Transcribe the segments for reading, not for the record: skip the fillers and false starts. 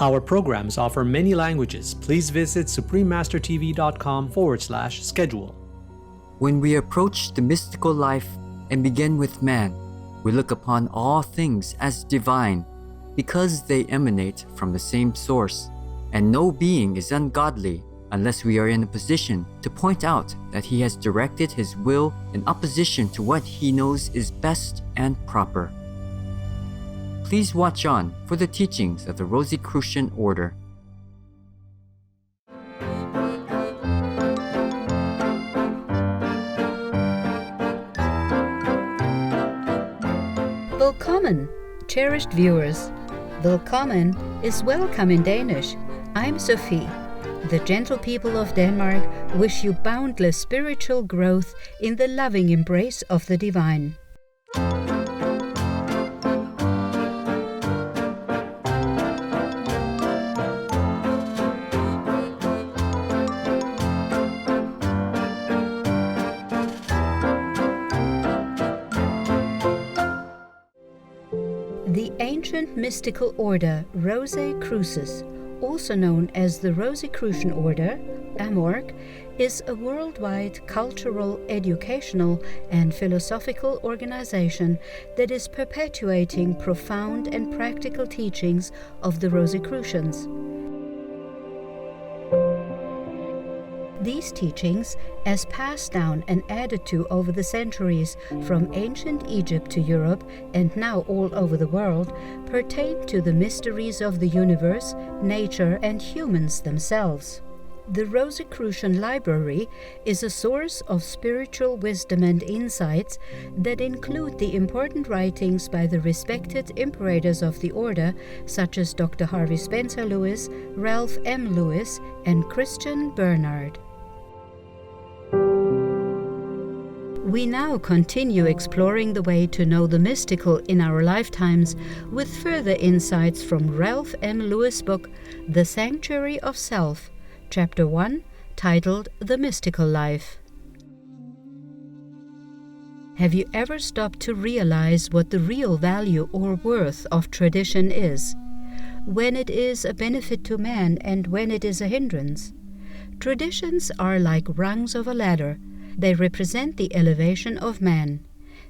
Our programs offer many languages. Please visit suprememastertv.com/schedule. When we approach the mystical life and begin with man, we look upon all things as divine because they emanate from the same source, and no being is ungodly unless we are in a position to point out that he has directed his will in opposition to what he knows is best and proper. Please watch on for the teachings of the Rosicrucian order. Velkommen, cherished viewers. Velkommen is welcome in Danish. I'm Sophie. The gentle people of Denmark wish you boundless spiritual growth in the loving embrace of the divine. The ancient mystical order Rosicrucis, also known as the Rosicrucian order, AMORC, is a worldwide cultural, educational, and philosophical organization that is perpetuating profound and practical teachings of the Rosicrucians. These teachings, as passed down and added to over the centuries from ancient Egypt to Europe and now all over the world, pertain to the mysteries of the universe, nature, and humans themselves. The Rosicrucian Library is a source of spiritual wisdom and insights that include the important writings by the respected imperators of the order, such as Dr. Harvey Spencer Lewis, Ralph M. Lewis, and Christian Bernard. We now continue exploring the way to know the mystical in our lifetimes with further insights from Ralph M. Lewis' book, The Sanctuary of Self, Chapter 1, titled The Mystical Life. Have you ever stopped to realize what the real value or worth of tradition is? When it is a benefit to man and when it is a hindrance? Traditions are like rungs of a ladder. They represent the elevation of man.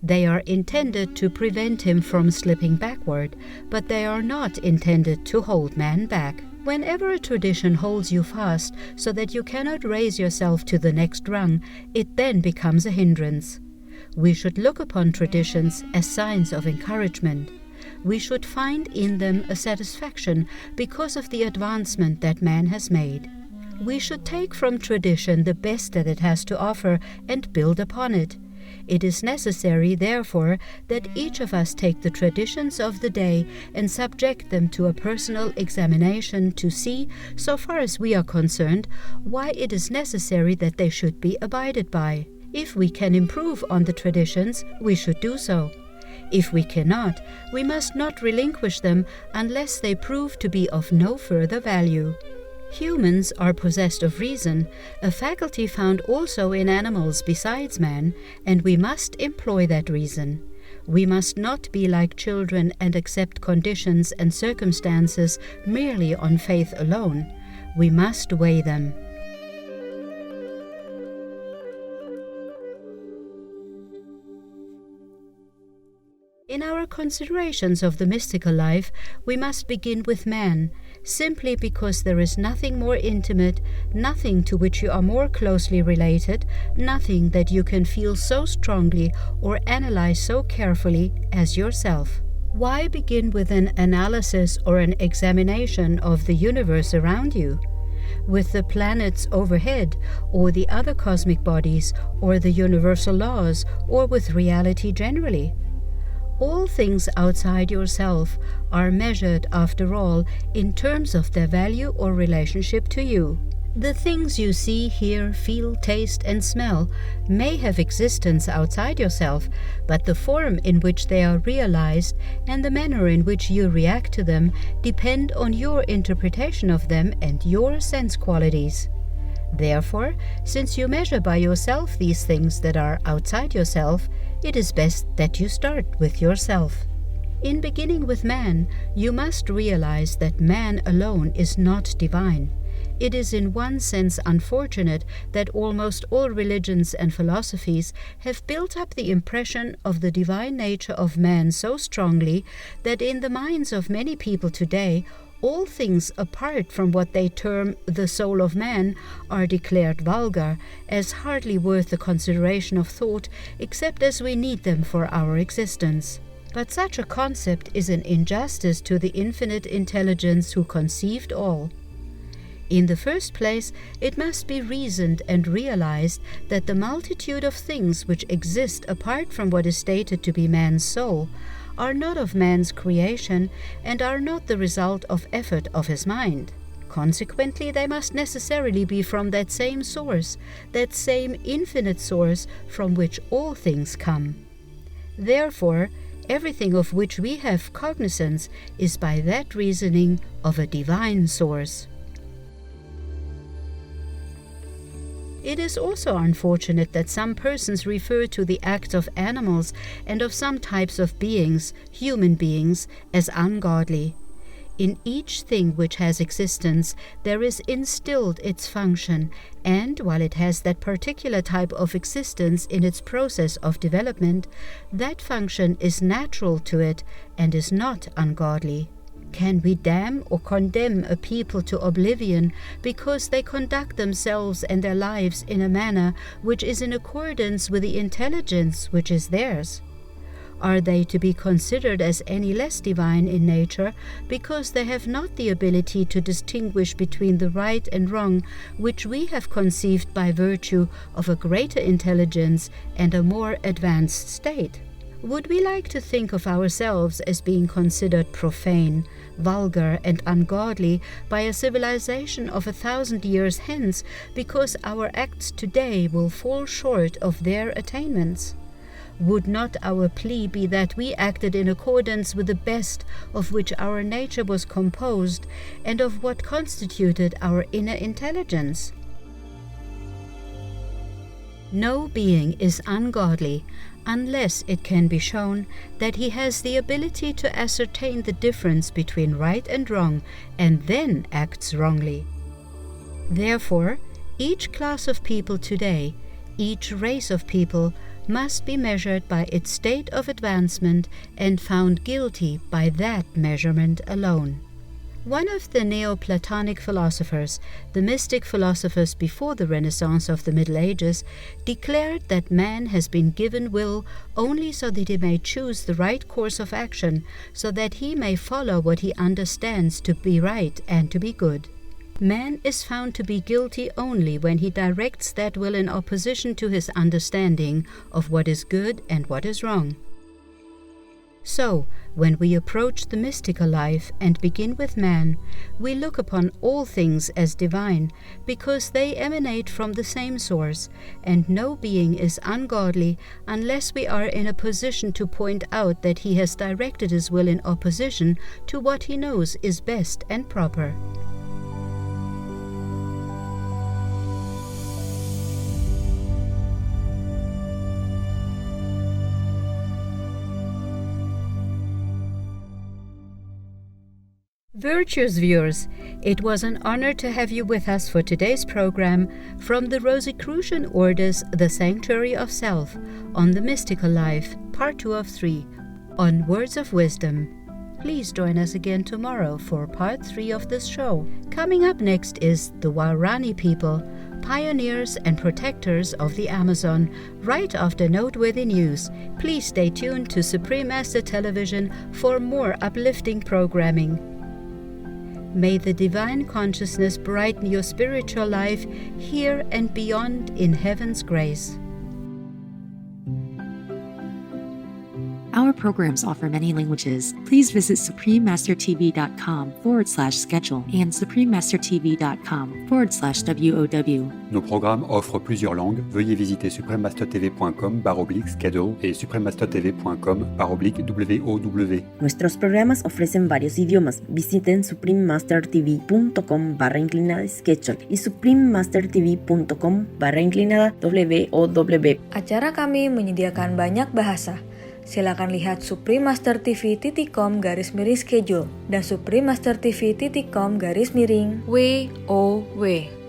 They are intended to prevent him from slipping backward, but they are not intended to hold man back. Whenever a tradition holds you fast so that you cannot raise yourself to the next rung, it then becomes a hindrance. We should look upon traditions as signs of encouragement. We should find in them a satisfaction because of the advancement that man has made. We should take from tradition the best that it has to offer and build upon it. It is necessary, therefore, that each of us take the traditions of the day and subject them to a personal examination to see, so far as we are concerned, why it is necessary that they should be abided by. If we can improve on the traditions, we should do so. If we cannot, we must not relinquish them unless they prove to be of no further value. Humans are possessed of reason, a faculty found also in animals besides man, and we must employ that reason. We must not be like children and accept conditions and circumstances merely on faith alone. We must weigh them. In our considerations of the mystical life, we must begin with man, simply because there is nothing more intimate, nothing to which you are more closely related, nothing that you can feel so strongly or analyze so carefully as yourself. Why begin with an analysis or an examination of the universe around you? With the planets overhead, or the other cosmic bodies, or the universal laws, or with reality generally? All things outside yourself are measured, after all, in terms of their value or relationship to you. The things you see, hear, feel, taste, and smell may have existence outside yourself, but the form in which they are realized and the manner in which you react to them depend on your interpretation of them and your sense qualities. Therefore, since you measure by yourself these things that are outside yourself, it is best that you start with yourself. In beginning with man, you must realize that man alone is not divine. It is in one sense unfortunate that almost all religions and philosophies have built up the impression of the divine nature of man so strongly that in the minds of many people today, all things apart from what they term the soul of man are declared vulgar, as hardly worth the consideration of thought, except as we need them for our existence. But such a concept is an injustice to the infinite intelligence who conceived all. In the first place, it must be reasoned and realized that the multitude of things which exist apart from what is stated to be man's soul are not of man's creation and are not the result of effort of his mind. Consequently, they must necessarily be from that same source, that same infinite source from which all things come. Therefore, everything of which we have cognizance is by that reasoning of a divine source. It is also unfortunate that some persons refer to the acts of animals and of some types of beings, human beings, as ungodly. In each thing which has existence, there is instilled its function, and while it has that particular type of existence in its process of development, that function is natural to it and is not ungodly. Can we damn or condemn a people to oblivion because they conduct themselves and their lives in a manner which is in accordance with the intelligence which is theirs? Are they to be considered as any less divine in nature because they have not the ability to distinguish between the right and wrong which we have conceived by virtue of a greater intelligence and a more advanced state? Would we like to think of ourselves as being considered profane, vulgar, and ungodly by a civilization of 1,000 years hence because our acts today will fall short of their attainments? Would not our plea be that we acted in accordance with the best of which our nature was composed and of what constituted our inner intelligence? No being is ungodly unless it can be shown that he has the ability to ascertain the difference between right and wrong and then acts wrongly. Therefore, each class of people today, each race of people, must be measured by its state of advancement and found guilty by that measurement alone. One of the Neoplatonic philosophers, the mystic philosophers before the Renaissance of the Middle Ages, declared that man has been given will only so that he may choose the right course of action, so that he may follow what he understands to be right and to be good. Man is found to be guilty only when he directs that will in opposition to his understanding of what is good and what is wrong. So, when we approach the mystical life and begin with man, we look upon all things as divine, because they emanate from the same source, and no being is ungodly unless we are in a position to point out that he has directed his will in opposition to what he knows is best and proper. Virtuous viewers, it was an honor to have you with us for today's program from the Rosicrucian Order's The Sanctuary of Self on the Mystical Life, Part 2 of 3, on Words of Wisdom. Please join us again tomorrow for Part 3 of this show. Coming up next is the Waorani people, pioneers and protectors of the Amazon, right after noteworthy news. Please stay tuned to Supreme Master Television for more uplifting programming. May the divine consciousness brighten your spiritual life here and beyond in heaven's grace. Our programs offer many languages. Please visit suprememastertv.com/schedule and suprememastertv.com/WOW. Nos programmes offrent plusieurs langues. Veuillez visiter suprememastertv.com/schedule et suprememastertv.com/WOW. Nuestros programas ofrecen varios idiomas. Visiten suprememastertv.com/schedule y suprememastertv.com/WOW. Acara kami menyediakan banyak bahasa. silakan lihat suprememastertv.com/schedule dan suprememastertv.com/WOW.